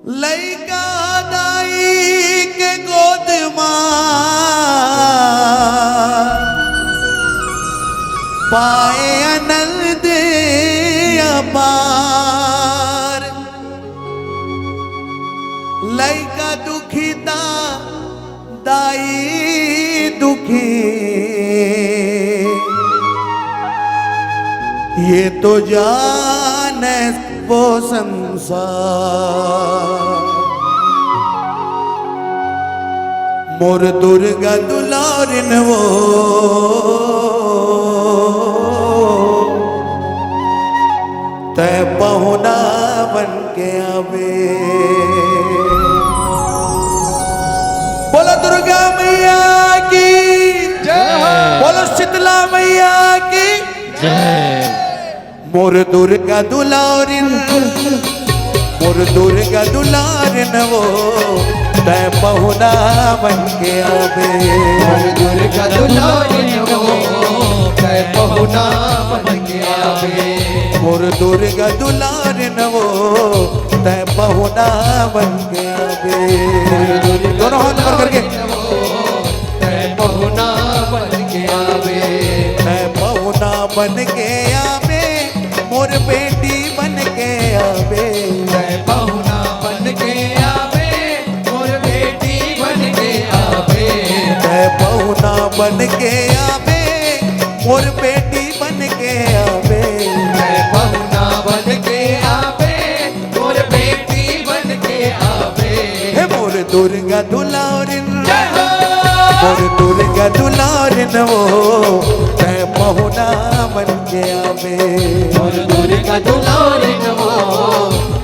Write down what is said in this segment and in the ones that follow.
लइका दाई के गोद पाए आनंद अपार। लइका दुखिता दाई दुखी, ये तो जाने वो संसार। मोर दुर्गा दुलारिन वो तै पहुना बन के आवे। बोलो दुर्गा मैया की जय, बोलो शीतला मैया की जय। मोर दुर्गा दुलारिन, मोर दुर्गा दुलारिन वो तै पहुना बन के आवे। मोर दुर्गा दुलारिन वो तै पहुना बन के आवे। मोर दुर्गा दुलारिन वो तै पहुना बन के आवे। दोनों हाथ ऊपर करके तै पहुना बन के आवे। तै पहुना बन के आवे, मोर बेटी बन के आवे। तै पहुना बन के आवे, मोर बेटी बन के आवे। तै पहुना बन के आवे, मोर बेटी बन के आवे। तै पहुना बन के आवे, मोर बेटी बन के आवे। हे मोर दुर्गा दुलारिन, मोर दुर्गा दुलारिन वो तै पहुना बन के आवे। मोर दुर्गा दुलारिन वो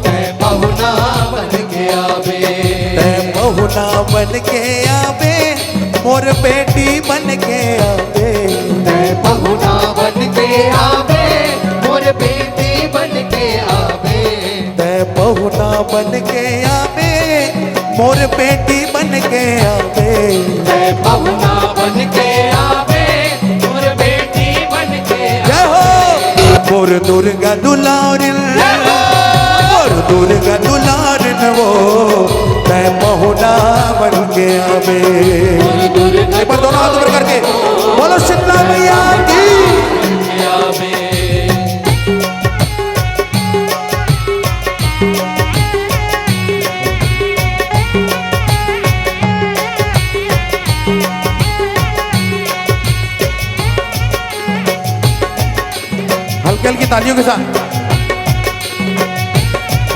तै पहुना बन के आवे। तै पहुना बन के आवे, मोर बेटी बन के आवे। तै पहुना बन के आवे, मोर बेटी बन के आवे। तै पहुना बन के आवे, मोर बेटी बन के आवे। तै पहुना बन के आवे, मोर बेटी बन के जय हो मोर दुर्गा दुलारिन, मोर दुर्गा दुलारिन वो तै पहुना बन के आवे। दुर्गा एक बार दोनों हाथ ऊपर करके बोलो शीतला मैया की आवे। हल्की हल्की तालियों के साथ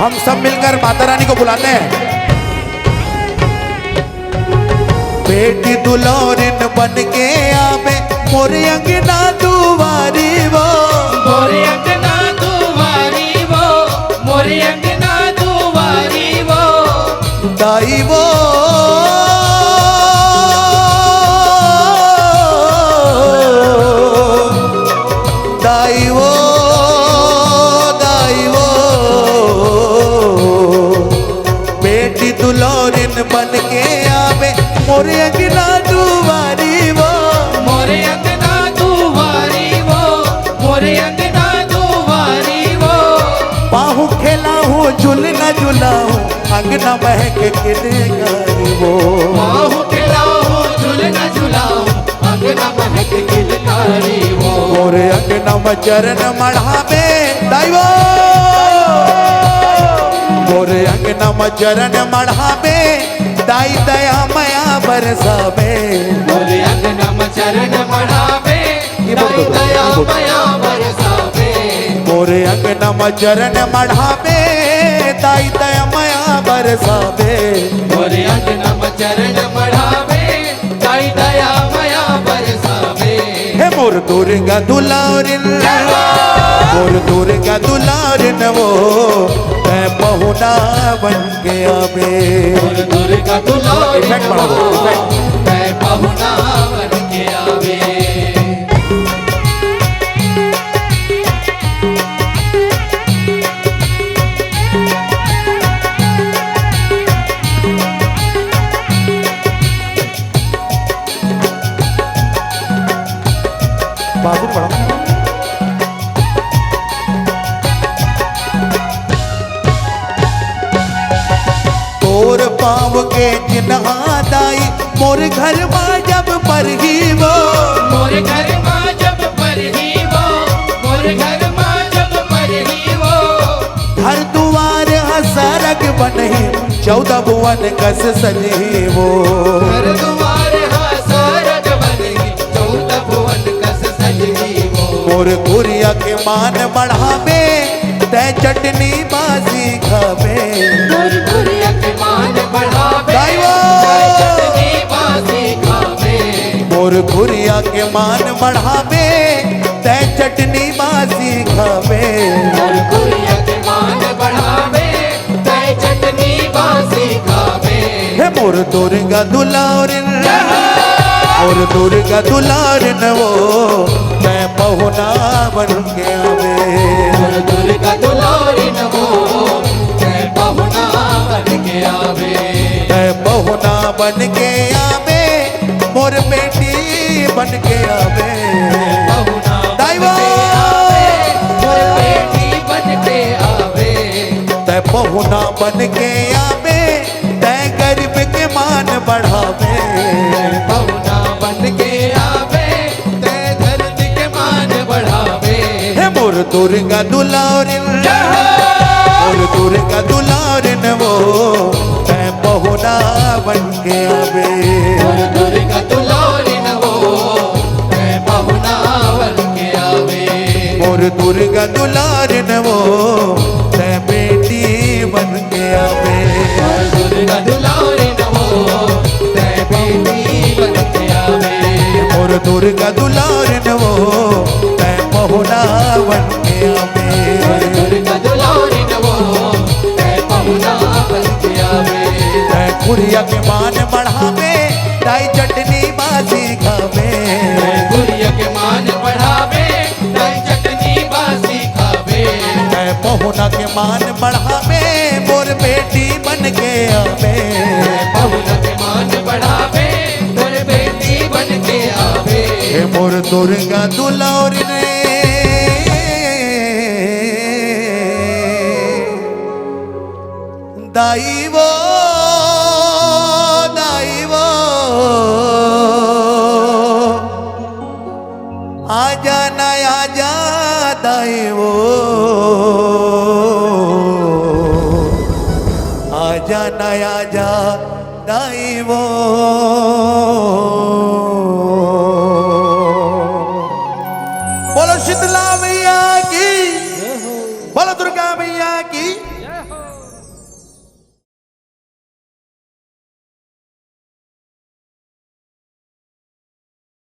हम सब मिलकर माता रानी को बुलाते हैं। बेटी दुलारिन बन के आवे, मोर अंगना दुआरी वो। मोर अंगना दुआरी वो, मोर अंगना दुआरी वो। दाई वो दाई वो दाई वो बेटी दुलारिन बन के आवे, मोर अंगना दुआरी वो। मोर अंगना दुआरी वो, मोर अंगना दुआरी वो। बाहू खेला हूँ झुलना झुलाऊं, अंगना महक किलकारी वो। बाहु खिलाओ झुलना झुलाओ, अंगना महक किलकारी वो। मोर अंगना में चरण मढ़ावे दाई वो। मोर अंगना में चरण मढ़ावे, दाई दया मया बरसावे। मोर अंगना में चरण मढ़ावे, दाई दया मया बरसावे। मोर अंगना में चरण मढ़ावे, दाई दया मया बरसावे। मोर अंगना में चरण मढ़ावे, दाई दया मया बरसावे। हे मोर दुर्गा दुलारिन, मोर दुर्गा दुलारिन वो तै पहुना बन के आवे। मोर दुर्गा दुलारिन इफेक्ट बढ़ा दो, इफेक्ट। तै पहुना बन के आवे। बाबू पढ़ा तोर पाव के चिन्हा दाई मोर घर माँ जब पर ही वो मोर घर माँ जब पर ही वो मोर घर माँ जब पर ही वो हर दुआर हसरग बनही 14 भुवन कस सजी वो घर द्वार हासरग बनही 14 भुवन कस सजही वो मोर कुरिया के मान बढ़ावे तय चटनी बासी खावे मोर कुरिया के मान बढ़ावे गाइवो। तय चटनी बासी खावे मोर कुरिया के मान बढ़ावे तय चटनी बासी खावे मोर कुरिया के मान बढ़ावे तय चटनी बासी खावे हे मोर दुर्गा दुलारिन मोर दुर्गा दुलारिन वो मैं पहुना बन के आवे मोर दुर्गा दुलारी नमो जय पहुना बन के आवे मैं पहुना बन के आवे मोर बेटी बन के आवे पहुना दाइवो। मोर बेटी बन के आवे तय पहुना बन के आवे तय गरीब के मान बढ़ावे पहुना बन के आवे तय धरती के मान बढ़ावे हे मोर दुर्गा दुलारिन मोर दुर्गा दुलारिन वो मैं पहुना बन के आवे मोर दुर्गा दुलारी नमो जय पहुना बन के आवे मोर दुर्गा दुलारिन वो मैं बेटी बन के आवे मोर दुर्गा दुलारी नमो जय बेटी बन के आवे मोर दुर्गा दुलारिन वो मैं पहुना बन के आवे दुर्गा दुलारी नमो जय पहुना बन के आवे मैं कुरिया के मान बढ़ावे दाई चटनी बासी खावे गुरिया के मान बढ़ावे दही चटनी बासी खावे मैं पहुना के मान बढ़ावे मोर बेटी बन के आवे पहुना के मान बढ़ावे मोर बेटी बन के आवे हे मोर दुर्गा दुलारी रे दाई वो आजा ना आजा दाई वो आजा ना आजा दाई वो बोलो शीतला मैया की बोलो दुर्गा